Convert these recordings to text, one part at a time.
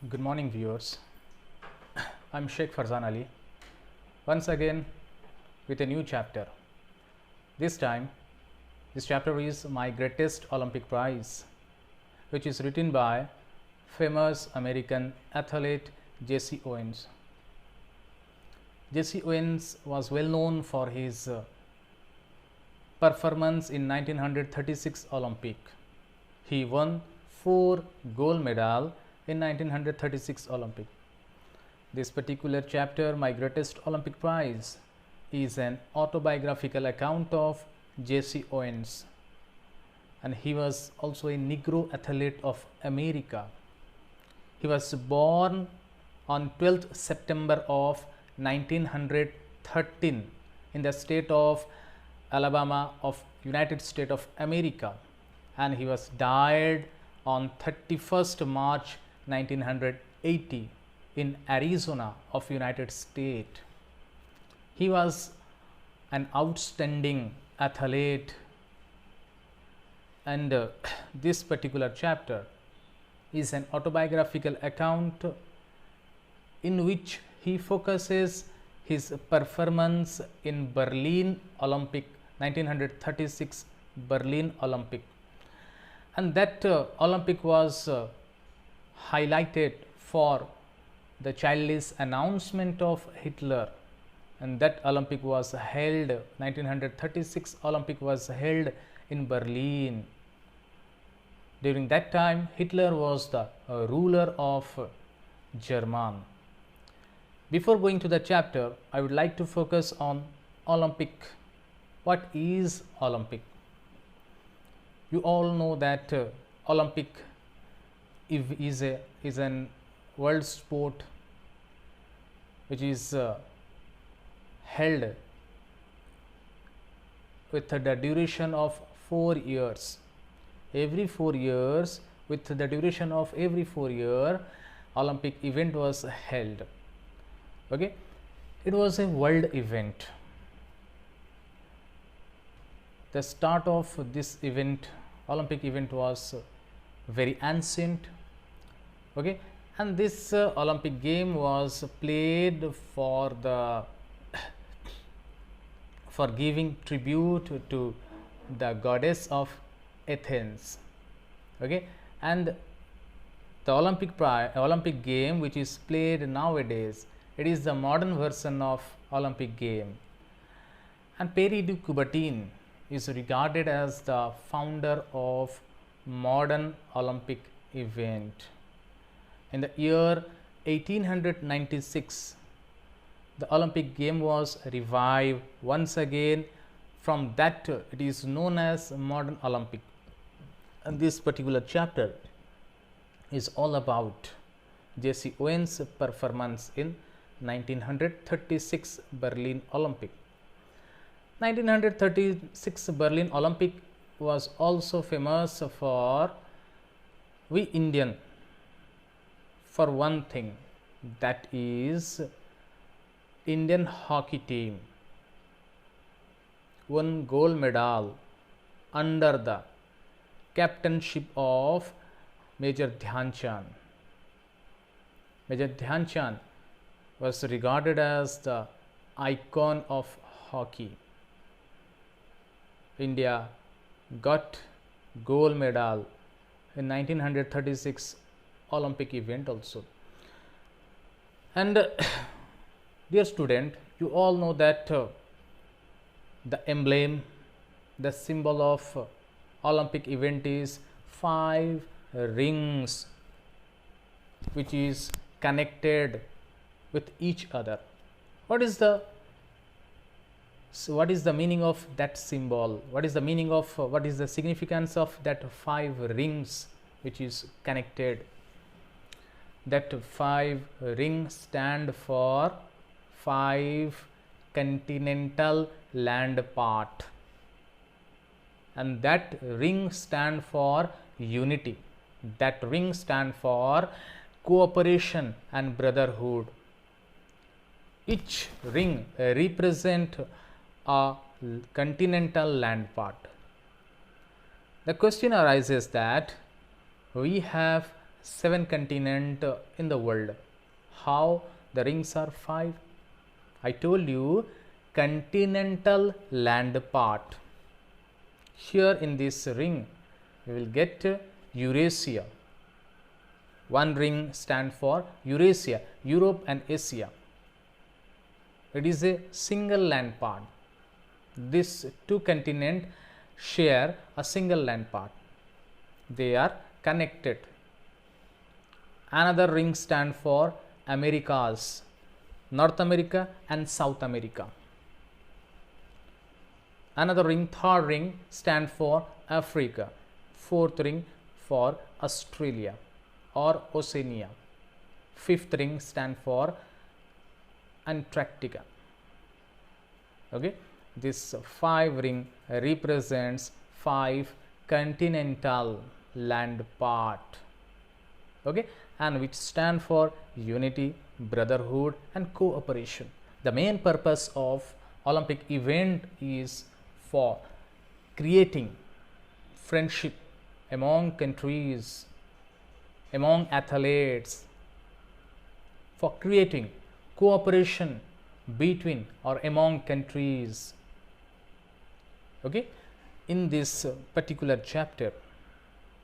Good morning, viewers. I'm Sheikh Farzan Ali, once again with a new chapter. This time, this chapter is My Greatest Olympic Prize, which is written by famous American athlete Jesse Owens. Jesse Owens was well known for his performance in 1936 Olympic. He won 4 gold medals in 1936 Olympic. This particular chapter, My Greatest Olympic Prize, is an autobiographical account of Jesse Owens, and he was also a Negro athlete of America. He was born on 12th September of 1913 in the state of Alabama of United States of America, and he was died on 31st March 1980 in Arizona of United States. He was an outstanding athlete, and this particular chapter is an autobiographical account in which he focuses his performance in Berlin Olympic 1936 Berlin Olympic, and that Olympic was highlighted for the childish announcement of Hitler, and that Olympic was held 1936 Olympic was held in Berlin. During that time, Hitler was the ruler of Germany. Before going to the chapter, I would like to focus on Olympic. What is Olympic? You all know that Olympic is an world sport which is held with the duration of 4 years. Every 4 years, with the duration of every 4 years, Olympic event was held. Okay, it was a world event. The start of this event, Olympic event, was very ancient. Okay, and this Olympic game was played for giving tribute to the goddess of Athens. Okay, and the Olympic game which is played nowadays, it is the modern version of Olympic game. And Pierre de Coubertin is regarded as the founder of modern Olympic event. In the year 1896, the Olympic game was revived once again. From that, it is known as modern Olympic. And this particular chapter is all about Jesse Owens' performance in 1936 Berlin Olympic. 1936 Berlin Olympic was also famous for we Indian for one thing, that is Indian hockey team won gold medal under the captainship of Major Dhyan Chand. Major Dhyan Chand was regarded as the icon of hockey. India got gold medal in 1936 Olympic event also. And dear student, you all know that the emblem, the symbol of Olympic event is 5 rings which is connected with each other. What is the meaning of that symbol? What is the significance of that 5 rings which is connected? That 5 rings stand for 5 continental land part, and that ring stand for unity. That ring stand for cooperation and brotherhood. Each ring represent a continental land part. The question arises that we have 7 continents in the world. How the rings are 5? I told you continental land part. Here in this ring we will get Eurasia. One ring stands for Eurasia, Europe and Asia. It is a single land part. These two continents share a single land part. They are connected. Another ring stands for Americas, North America and South America. Another ring, third ring, stands for Africa. Fourth ring for Australia or Oceania. Fifth ring stands for Antarctica. Okay, this 5 ring represents 5 continental land part. Okay, and which stand for unity, brotherhood and cooperation. The main purpose of Olympic event is for creating friendship among countries, among athletes, for creating cooperation between or among countries. Okay, in this particular chapter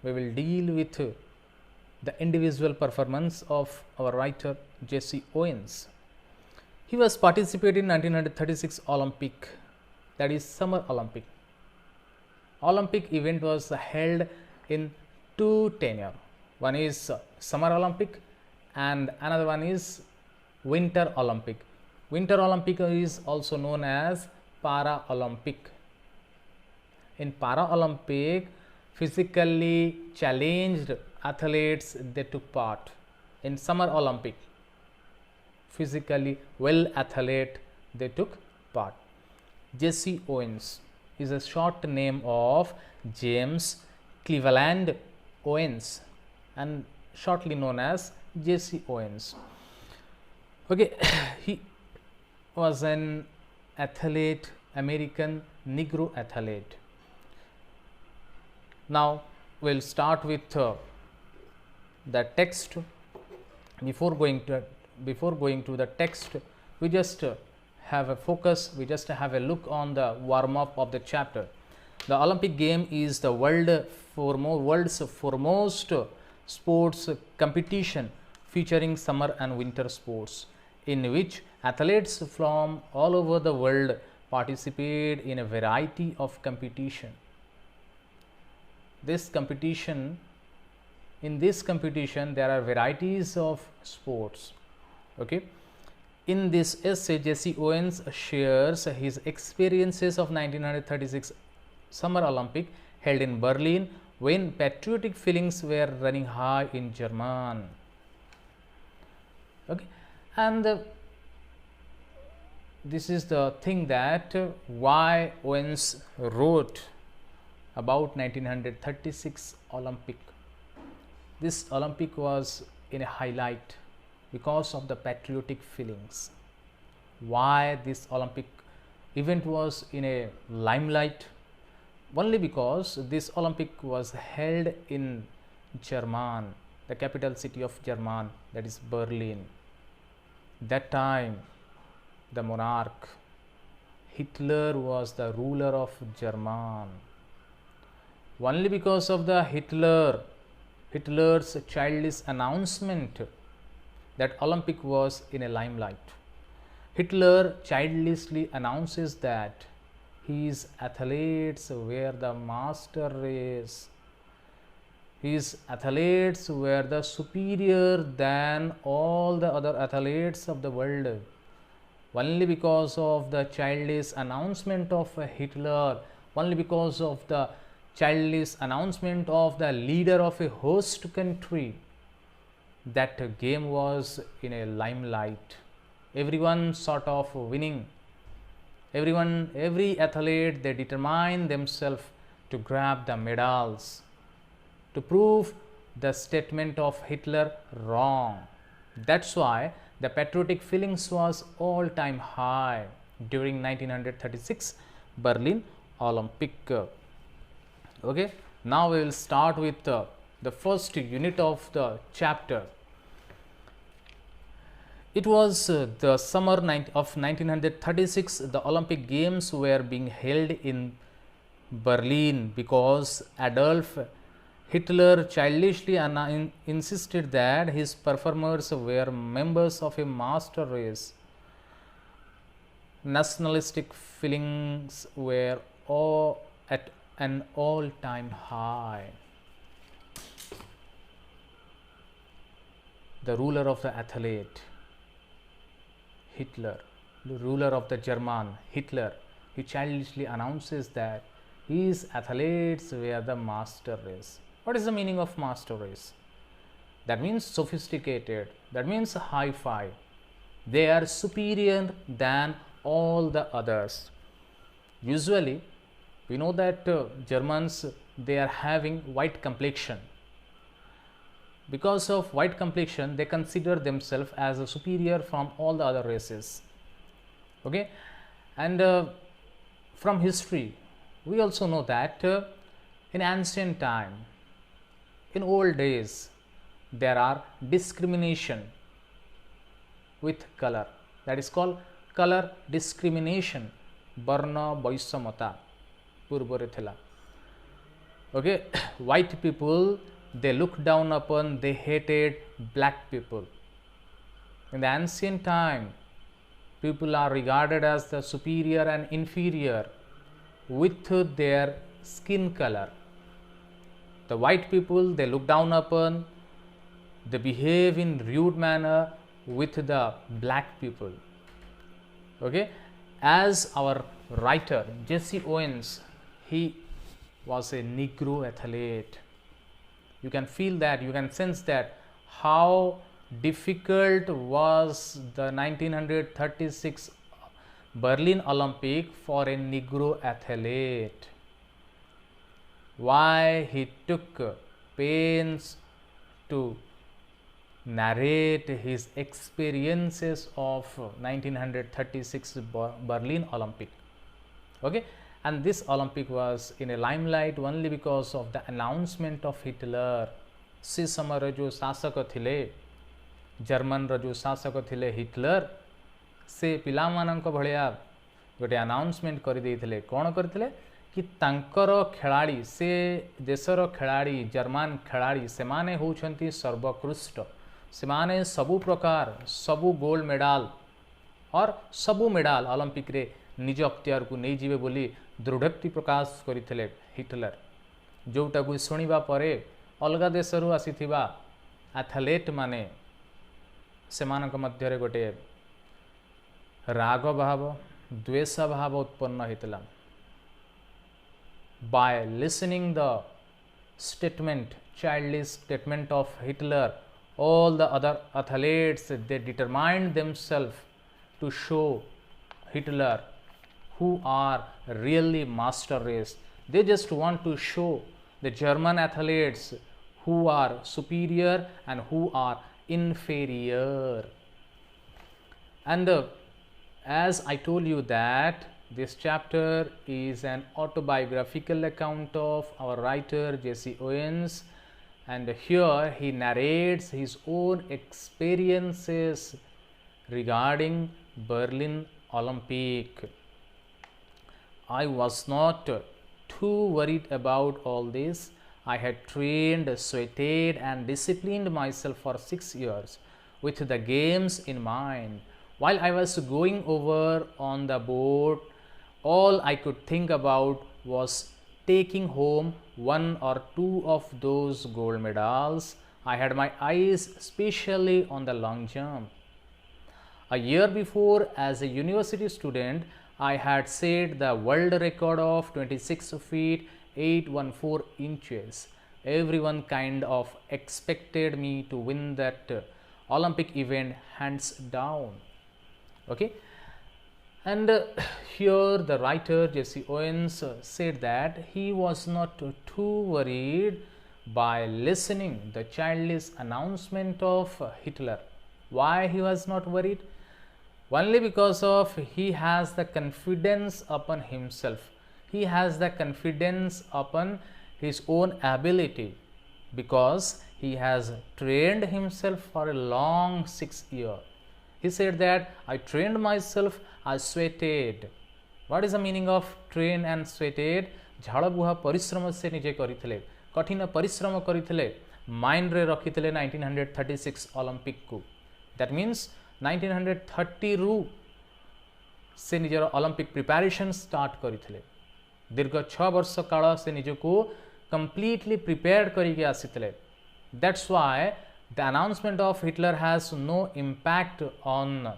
we will deal with the individual performance of our writer Jesse Owens. He was participating in 1936 Olympic, that is Summer Olympic. Olympic event was held in 2 tenure. One is Summer Olympic and another one is Winter Olympic. Winter Olympic is also known as Para Olympic. In Para Olympic, physically challenged athletes they took part. In Summer Olympic, physically well athlete they took part. Jesse Owens is a short name of James Cleveland Owens and shortly known as Jesse Owens. Okay, he was an athlete, American Negro athlete. Now we'll start with the text. Before going to the text, we just have a focus, we just have a look on the warm up of the chapter. The Olympic game is the world's foremost sports competition featuring summer and winter sports, in which athletes from all over the world participate in a variety of competition. In this competition there are varieties of sports. Okay, in this essay Jesse Owens shares his experiences of 1936 Summer Olympic held in Berlin when patriotic feelings were running high in Germany. Okay, and this is the thing that why Owens wrote about 1936 Olympic. This Olympic was in a highlight because of the patriotic feelings. Why this Olympic event was in a limelight? Only because this Olympic was held in Germany, the capital city of Germany, that is Berlin. That time the monarch Hitler was the ruler of Germany. Only because of the Hitler's childish announcement that Olympic was in a limelight. Hitler childishly announces that his athletes were the master race. His athletes were the superior than all the other athletes of the world. Only because of the childish announcement of Hitler, only because of the childish announcement of the leader of a host country, that game was in a limelight. Everyone sort of winning. Every athlete, they determine themselves to grab the medals, to prove the statement of Hitler wrong. That's why the patriotic feelings was all time high during 1936 Berlin Olympic. Okay, now we will start with the first unit of the chapter. It was the summer of 1936. The Olympic Games were being held in Berlin because Adolf Hitler childishly insisted that his performers were members of a master race. Nationalistic feelings were at an all-time high. The ruler of the athlete, Hitler, the ruler of the German, Hitler, he childishly announces that his athletes were the master race. What is the meaning of master race? That means sophisticated, that means hi-fi. They are superior than all the others. Usually, we know that Germans, they are having white complexion. Because of white complexion, they consider themselves as a superior from all the other races. Okay, and from history, we also know that in ancient time, in old days, there are discrimination with color. That is called color discrimination. Barna Baisamata Purbore Thila. Okay, white people, they looked down upon, they hated black people. In the ancient time, people are regarded as the superior and inferior with their skin color. The white people, they look down upon, they behave in rude manner with the black people. Okay, as our writer Jesse Owens, he was a Negro athlete. You can feel that, you can sense that how difficult was the 1936 Berlin Olympic for a Negro athlete. Why he took pains to narrate his experiences of 1936 Berlin Olympic. Okay, and this Olympic was in a limelight only because of the announcement of Hitler. से समय जो शासक थिले German जो शासक थिले Hitler से पिला मानक भलिया गोटे अनाउंसमेंट कर देथिले कोन करथिले कि तांकर खेलाड़ी से देशर खेलाड़ी जर्मन खेलाड़ी से माने होउछंती सर्वोत्कृष्ट से माने सबु प्रकार सबु गोल्ड मेडल और सबु मेडल ओलंपिक रे निज अख्तियार को नहीं जीवे बोली दृढ़ोक्ति प्रकाश करथिले हिटलर जोटा को सुनिबा परे अलग देशरू आसीथिबा एथलीट माने सेमानक मध्यरे गोटे राग भाव द्वेष भाव उत्पन्न होता by listening the statement childish statement of Hitler. All the other athletes, they determined themselves to show Hitler who are really master race. They just want to show the German athletes who are superior and who are inferior. And as I told you that this chapter is an autobiographical account of our writer Jesse Owens, and here he narrates his own experiences regarding Berlin Olympic. I was not too worried about all this. I had trained, sweated and disciplined myself for 6 years with the games in mind. While I was going over on the boat, all I could think about was taking home 1 or 2 of those gold medals. I had my eyes especially on the long jump. A year before, as a university student, I had set the world record of 26 feet 814 inches. Everyone kind of expected me to win that Olympic event hands down. Okay. And here the writer Jesse Owens said that he was not too worried by listening the childish announcement of Hitler. Why he was not worried? Only because of he has the confidence upon himself. He has the confidence upon his own ability. because he has trained himself for a long 6 years. He said that I trained myself, I sweated. What is the meaning of train and sweated? झाड़ बुहा परिश्रम से निजे करिथिले, कठिन परिश्रम करिथिले, mind रे रखिथिले 1936 Olympic को. That means 1930 रु से निजर ओलंपिक प्रिपरेशन स्टार्ट करिथिले. दीर्घ 6 वर्ष काल से निजको completely prepared करके आसीथिले. That's why the announcement of Hitler has no impact on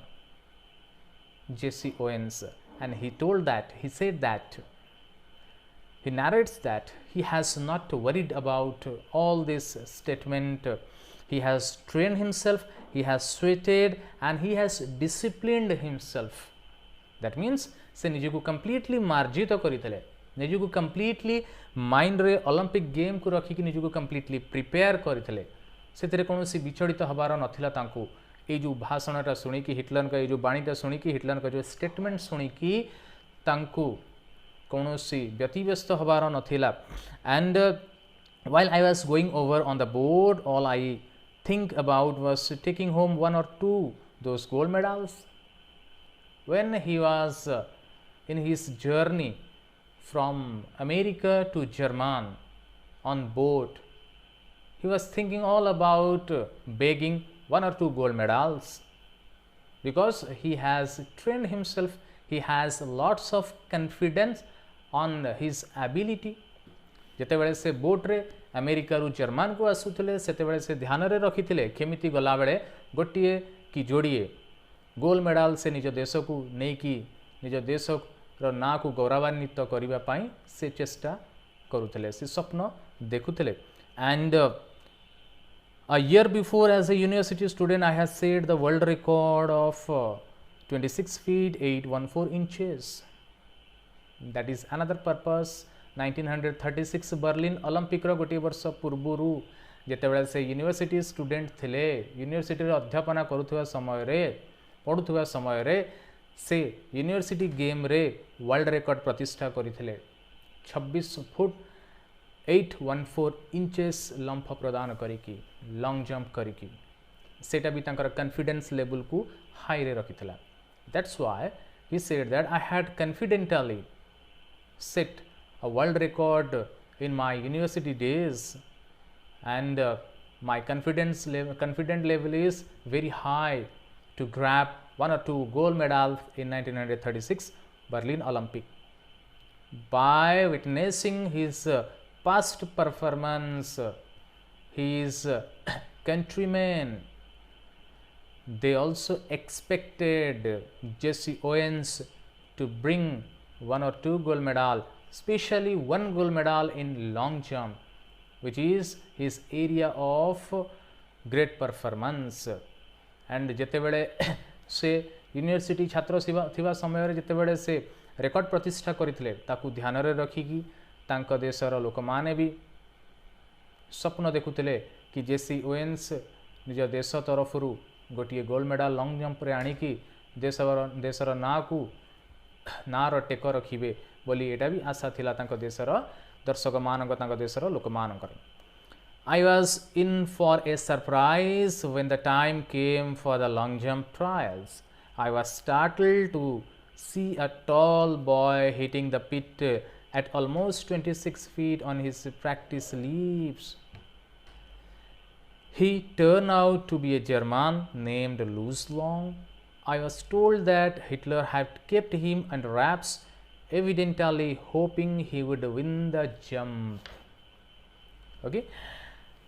Jesse Owens, and he told that, he said that, he narrates that he has not worried about all this statement. He has trained himself, he has sweated, and he has disciplined himself. That means से निजको completely मार्जित करिथिले, निजको completely mind रे Olympic game को रखिक निजको completely prepare करथिले. से कौन विचलित हबार नथिला तांको. ये जो भाषणटा शुणिकी हिटलर का, ये जो बाणीटा शुणिकी हिटलर का, जो स्टेटमेंट शुणिकी तांको कौन व्यतिव्यस्त हबार नथिला. And while I was going over on the board, all I think about was taking home 1 or 2 those gold medals. When he was in his journey from America to Germany on boat, he was thinking all about begging 1 or 2 gold medals, because he has trained himself, he has lots of confidence on his ability. जिते बड़े से boat रे America रु German को आसुले से बड़े से ध्यान रे रखिथिले केमिति गला बेले गोटिए कि जोड़िए गोल्ड मेडल से निज देश को नहीं कि निज देश रो ना को गौरवान्वित करबा पई से चेष्टा करुथिले, से स्वप्न देखुथिले. And a year before, as a university student, I had set the world record of 26 feet 814 inches. That is another purpose. 1936 Berlin Olympic रो गोटे वर्ष पूर्वरु जेते बेले से यूनिवर्सिटी स्टूडेंट थिले, यूनिवर्सिटी रे अध्यापना करुथुवा समय रे पढुथुवा समय रे से यूनिवर्सिटी गेम रे वर्ल्ड रिकॉर्ड प्रतिष्ठा करिथिले. 26 फुट 814 इंचेस लंफ प्रदान करिकी लॉन्ग जंप करिकी सेटा भी तांकर कॉन्फिडेंस लेवल को हाई रे रखिथिला. That's why he said that I had confidently set a world record in my university days, and my confident level is very high to grab 1 or 2 gold medals in 1936 Berlin Olympic. By witnessing his past performance, his countrymen, they also expected Jesse Owens to bring 1 or 2 gold medal, especially 1 gold medal in long jump, which is his area of great performance. And जेते बेले से university छात्र थिबा समय रे जेते बेले से रेकॉर्ड प्रतिष्ठा करिथिले ताकू ध्यान रे रखिकी तांक देशर लोक माने भी स्वप्न देखुथिले कि जेसी ओवेन्स निज देश तरफरु गोटिए गोल्ड मेडल लॉन्ग जंप रे आनिकी देशर ना को नार टेक रखिबे बोली एटा भी आशा थिला तांक देशर दर्शक मानक तांक देशर लोक मानकर. I was in for a surprise when the time came for the long jump trials. I was startled to see a tall boy hitting the pit at almost 26 feet on his practice leaps. He turned out to be a German named Louis Long. I was told that Hitler had kept him under wraps, evidently hoping he would win the jump. Okay,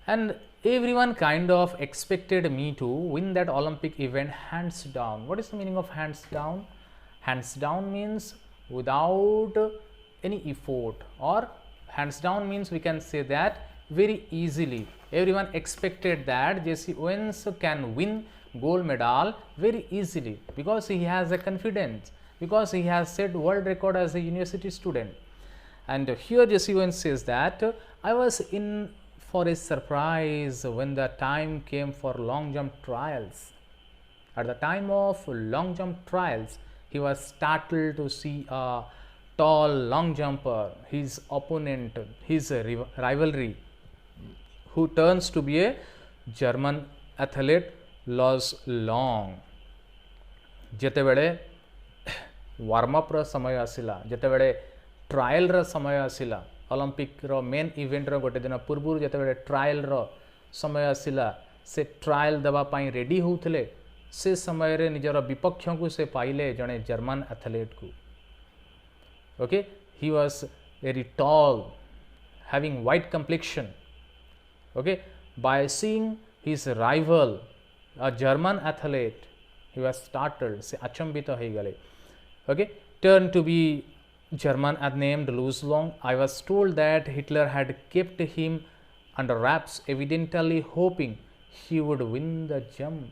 and everyone kind of expected me to win that Olympic event hands down. What is the meaning of hands down? Hands down means without any effort, or hands down means we can say that very easily. Everyone expected that Jesse Owens can win gold medal very easily because he has a confidence, because he has set world record as a university student. And here Jesse Owens says that I was in for a surprise when the time came for long jump trials. At the time of long jump trials, he was startled to see a tall long jumper, his opponent, his rivalry, who turns to be a German athlete Lars Long. जेतेबेले warm up रो समय आसिला जेतेबेले trial रो समय आसिला Olympic रो main event रो गोटे दिन पूर्व जेतेबेले ट्रायल रो समय आसिला से ट्रायल देवा पाई रेडी होउथले से समय रे निजर विपक्ष को से पाइले जने जर्मन एथलीट को okay he was very tall having white complexion okay by seeing his rival a German athlete he was startled से अचंभित हो गए okay turned to be German named Lars Long. I was told that Hitler had kept him under wraps, evidently hoping he would win the jump,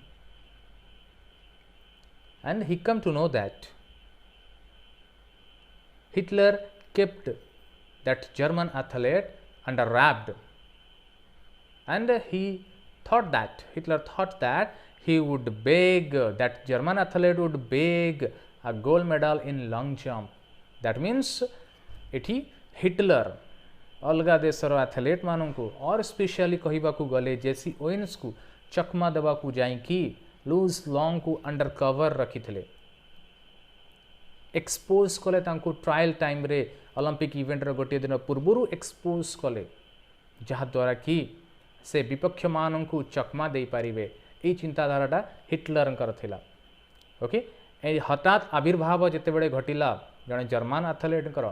and he come to know that Hitler kept that German athlete under wrapped, and Hitler thought that he would beg, that German athlete would beg a gold medal in long jump. That means एठी Hitler अलगा देशर athlete मानू और specially कहवाकू गले जेसी Owens को चकमा देवाकू जाइकी loose long को under cover रखिथिले expose कले तांको ट्रायल टाइम रे ओलंपिक इवेंट रो गोटे दिन पूर्व एक्सपोज कले जहा द्वारा कि से विपक्ष मानू को चकमा दे पारिबे ए चिंताधाराटा हिटलरंकर थिला ओके ए हठात आविर्भाव जेतेबेले घटिला जड़े जर्मन एथलीटर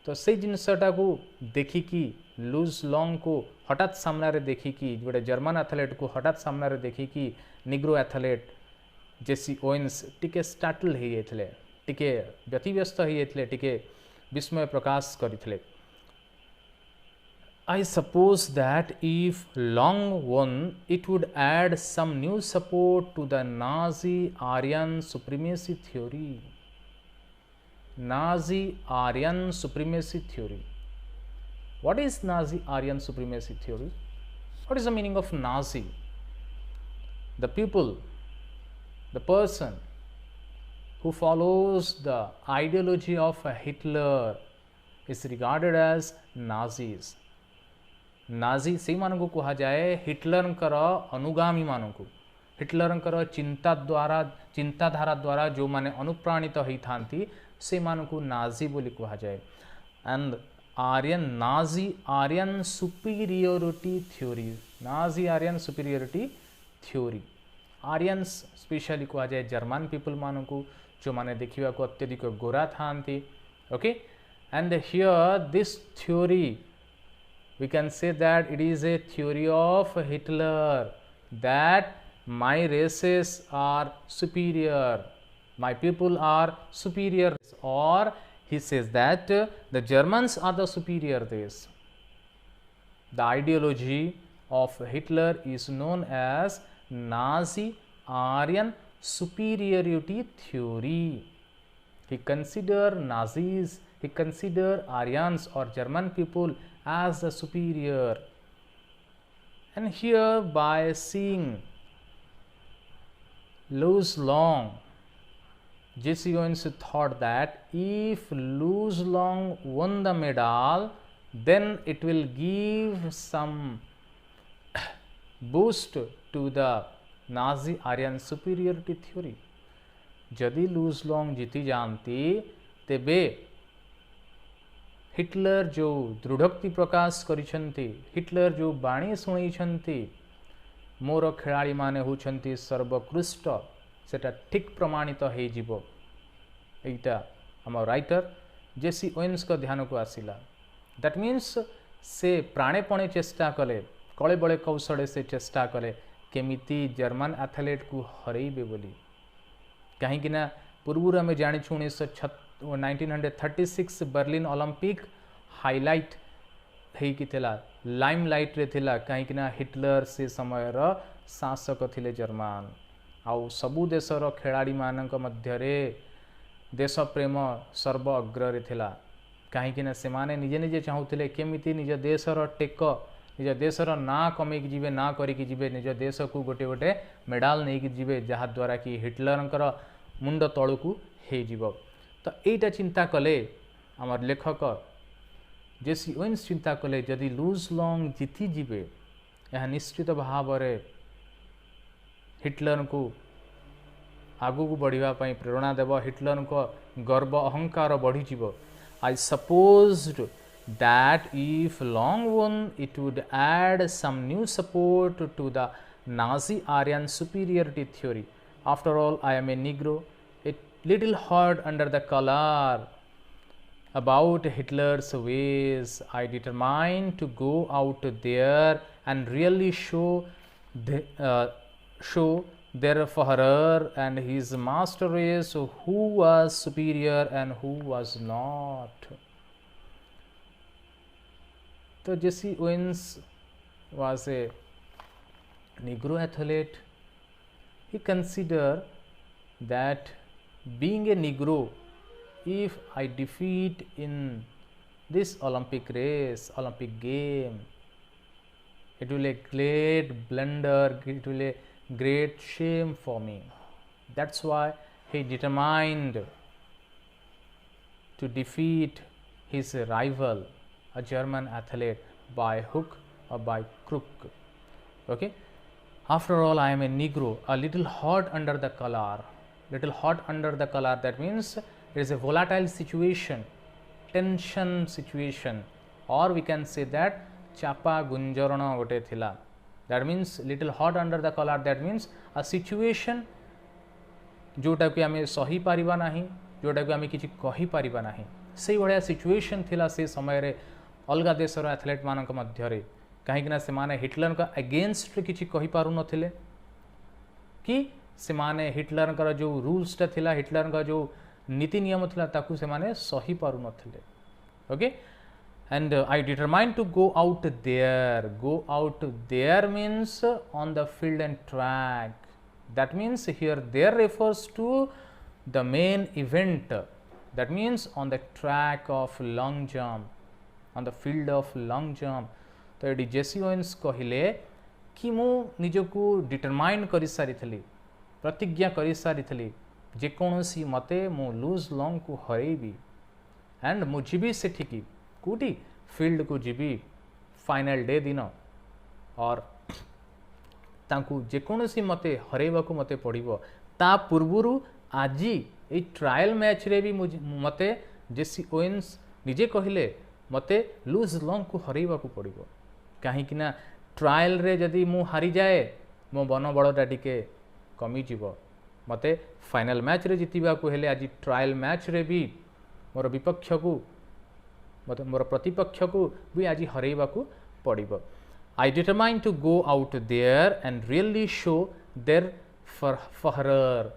तो से जिनसटा को देखिकी लूज लॉन्ग को हठात सामना रे देखिकी गोटे जर्मन एथलीट को हठात सामना रे देखिकी निग्रो एथलीट जेसी ओवेन्स टिके स्टार्टल हो जाते टिके व्यतिव्यस्त हो जाते टिके विस्मय प्रकाश करते I suppose that if Long won, it would add some new support to the Nazi Aryan supremacy theory. Nazi Aryan supremacy theory. What is Nazi Aryan supremacy theory? What is the meaning of Nazi? The people, the person who follows the ideology of Hitler is regarded as Nazis. Nazi से मानू कहा जाए हिटलरंकर अनुगामी मानू हिटलरंकर चिंताधारा द्वारा जो माने अनुप्राणित होता से मानू नाजी बोली कहा जाए and Nazi Aryan superiority theory Nazi Aryan superiority theory Aryans specially कहा जाए जर्मन पीपल मानू जो माने देखा अत्यधिक गोरा था okay and here this theory we can say that it is a theory of Hitler that my races are superior, my people are superior, or he says that the Germans are the superior race. The ideology of Hitler is known as Nazi Aryan superiority theory. He considered Nazis, he considered Aryans or German people as the superior, and here by seeing Lars Long, Jesse Owens thought that if Lars Long won the medal, then it will give some boost to the Nazi Aryan superiority theory. जदि loose long जीती जानती तेबे Hitler जो दृढ़ोक्ति प्रकाश करिसेंती Hitler जो बाणी शुणी मोर खेलाड़ी माने होचंती सर्वोत्कृष्ट सेटा ठीक प्रमाणित हो जिवो एटा हम राइटर जेसी ओवेन्स को ध्यान को आसिला दैट मीन्स से प्राणेपणे चेष्टा कले कले बड़े कौशले से चेष्टा कले केमिति जर्मन एथलीट को हरइबे बोली कहीं पूर्व आम जाचु 1936 बर्लिन ओलंपिक हाइलाइट होता लाइम लाइट रे थिला कहीं हिटलर से समय शासक थिले जर्मन आउ सबु देशर खेलाड़ी मानक मध्यरे देश प्रेम सर्व अग्र रे थिला कहीं से माने निजे निजे चाहूले केमिति निज देशर टेक निज देशर ना कमे जीवे ना करिकी जीवे निज देश को गोटे गोटे मेडाल नहीं जीवे जहाँ द्वारा कि हिटलरंकर मुंड तलू हो तो यहीटा चिंता कले आमर लेखक जेसी ओवेन्स चिंता कले जदि लुज लंग जीति जीवे यह निश्चित भाव में हिटलर को आगु को बढ़िया प्रेरणा देव हिटलर को गर्व अहंकार बढ़ीज आई supposed that if long won it would add some new support to the Nazi Aryan superiority theory. After all, I am a Negro, a little hard under the collar about Hitler's ways. I determined to go out there and really show their Führer and his master race who was superior and who was not. So Jesse Owens was a Negro athlete. He considered that being a Negro, if I defeat in this Olympic race, Olympic game, it will a great blunder, it will a great shame for me. That's why he determined to defeat his rival, a German athlete, by hook or by crook. Okay. After all, I am a Negro, a little hot under the collar. Little hot under the collar. That means it is a volatile situation, tension situation, or we can say that chapa gunjarana gote thila. That means little hot under the collar. That means a situation जोटा कि आमे सही Paribas नाही, जोटा कि आमे किछि कहि पारिबा नाही, से बढिया सिचुएशन थिला से समय रे अलगा देशर एथलेट मानक मध्य रे कहीं से माने हिटलर का अगेंस्ट किछि कहि पारु नथिले कि से माने हिटलर का जो रूल्स टा थिला, हिटलर का जो नीति नियम थिला ताकू से माने सही पारु नथिले. Okay. And I determined to go out there. Go out there means on the field and track. That means here there refers to the main event. That means on the track of long jump, on the field of long jump. तो ये जेसी Owens कहले कि मु निजको determine करि सारिथली, प्रतिज्ञा करि सारिथली जे कोनोसी मते मु लूज लॉन्ग को हरेबी एंड मु जीबी सेठी की कोटी फील्ड को जीबी फाइनल डे दिन और तांकू जे कोनोसी मते हरेबा को मते पड़िबो. ता पूर्वरु आजी ए ट्रायल मैच रे भी मते जेसी ओवेन्स निजे कहले मते लूज लॉन्ग को हरेबा को पड़िबो. कहीं ट्रायल रे जदि मु हारी जाए मो बन बड़टा टिके कमी जीवो, मते फाइनल मैच रे जितिबा को हेले आज ट्रायल मैच रे भी मोर विपक्ष को मते मोर प्रतिपक्ष को भी आज हरेबा को पड़िबो. I determined to go out there and really show their Führer.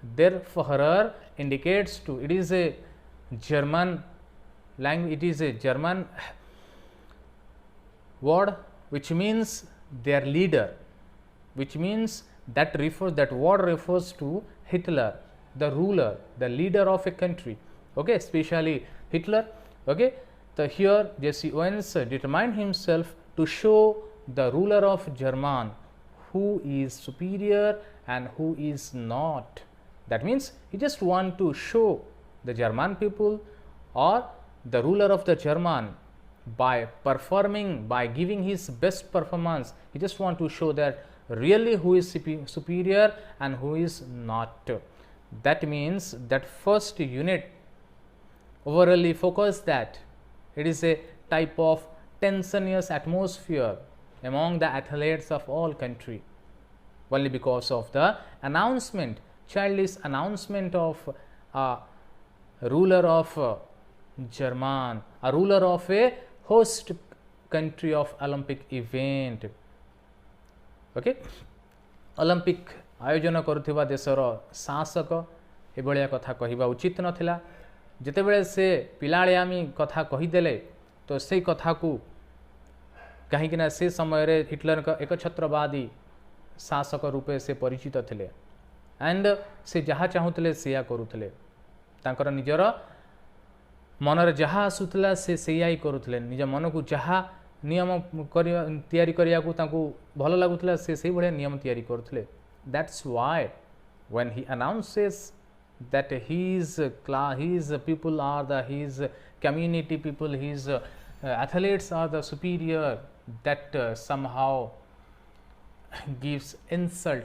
Their Führer indicates to, it is a German language, it is a German word which means their leader, which means that word refers to Hitler, the ruler, the leader of a country. Okay, especially Hitler. Okay, so here Jesse Owens determined himself to show the ruler of German who is superior and who is not. That means he just want to show the German people or the ruler of the German by performing, by giving his best performance. He just want to show that really who is superior and who is not. That means that first unit overly focus that it is a type of tensionious atmosphere among the athletes of all country, only because of the announcement, childish announcement of a ruler of German, a ruler of a host country of Olympic event. Okay, Olympic आयोजन करुथिबा देशर शासक एभलिया कथा कहिबा उचित नथिला. जेतेबेले से पिलाळियामी कथा कहिदेले तो से कथा को कहीं से समय रे हिटलर का एकछत्रवादी शासक रूपे से परिचित थिले एंड से जहाँ चाहूले सेया करुले, तांकर निजर मनरे जहाँ आसुला से सेया ही करुले, निज मन को जहाँ नियम तैयारी करिया को तांको भल लागुला से भाया नियम तैयारी करुले. That's why when he announces that his people are the his community people, his athletes are the superior, that somehow gives insult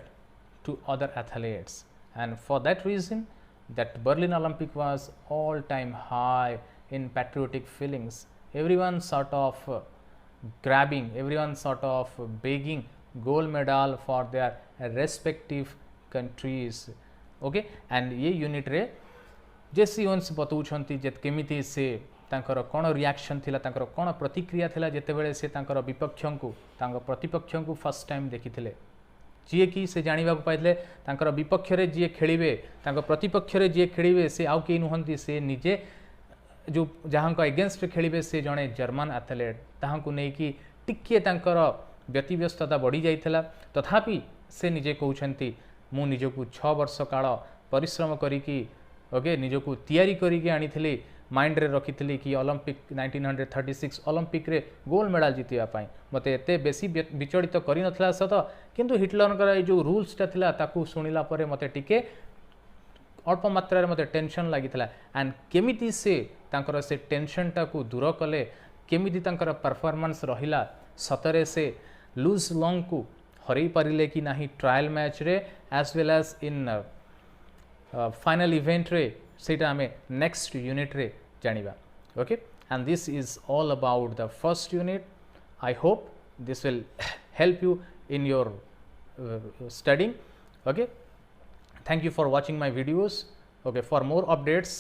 to other athletes, and for that reason that Berlin Olympic was all time high in patriotic feelings. Everyone sort of grabbing, everyone sort of begging gold medal for their respective countries. Okay, and ये unit रे Jesse Owens बतौछंती जे केमिति से तांकर कोन reaction थिला, तांकर कोन प्रतिक्रिया थिला जेते बेले से तांकर विपक्षं को तांकर प्रतिपक्षं को फर्स्ट टाइम देखिथिले, जी कि से जानिबा को पाइले तांकर विपक्ष रे जी खेलिबे, तांकर प्रतिपक्ष रे जी खेलिबे से आउ के नुहंती, से निजे जो जहां को अगेंस्ट खेलिबे से जणे जर्मन एथलेट, ताहां को नै कि टिके तांकर व्यतिव्यस्तता बढ़ी जाइथिला, तथापि से निजे कहउछंती मु निजको 6 वर्ष काल परिश्रम करिकी ओके निजको तैयारी करिकी आनिथिली, माइंड रे रखिथिली कि ओलंपिक 1936 ओलंपिक रे गोल्ड मेडल जितिया पाई मते एते बेसी विचलित करि नथला सत, किंतु हिटलर जो रूल्स टा थिला ताकू सुनिला परे मते टिके अल्प मात्रा मते टेंशन लागिथिला, एंड केमिति से तांकर से टेंशन टाकू दूर कले, केमिति तांकर परफॉर्मेंस रहिला, सतरे से लूज लॉन्ग को हरई पारिले कि नाही ट्रायल मैच रे as well as in final event रे, सेटा हमें नेक्स्ट यूनिट रे जानिबा. Okay, and this is all about the first unit. I hope this will help you in your studying. Okay, thank you for watching my videos. Okay, for more updates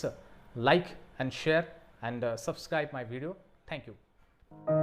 like and share and subscribe my video. Thank you.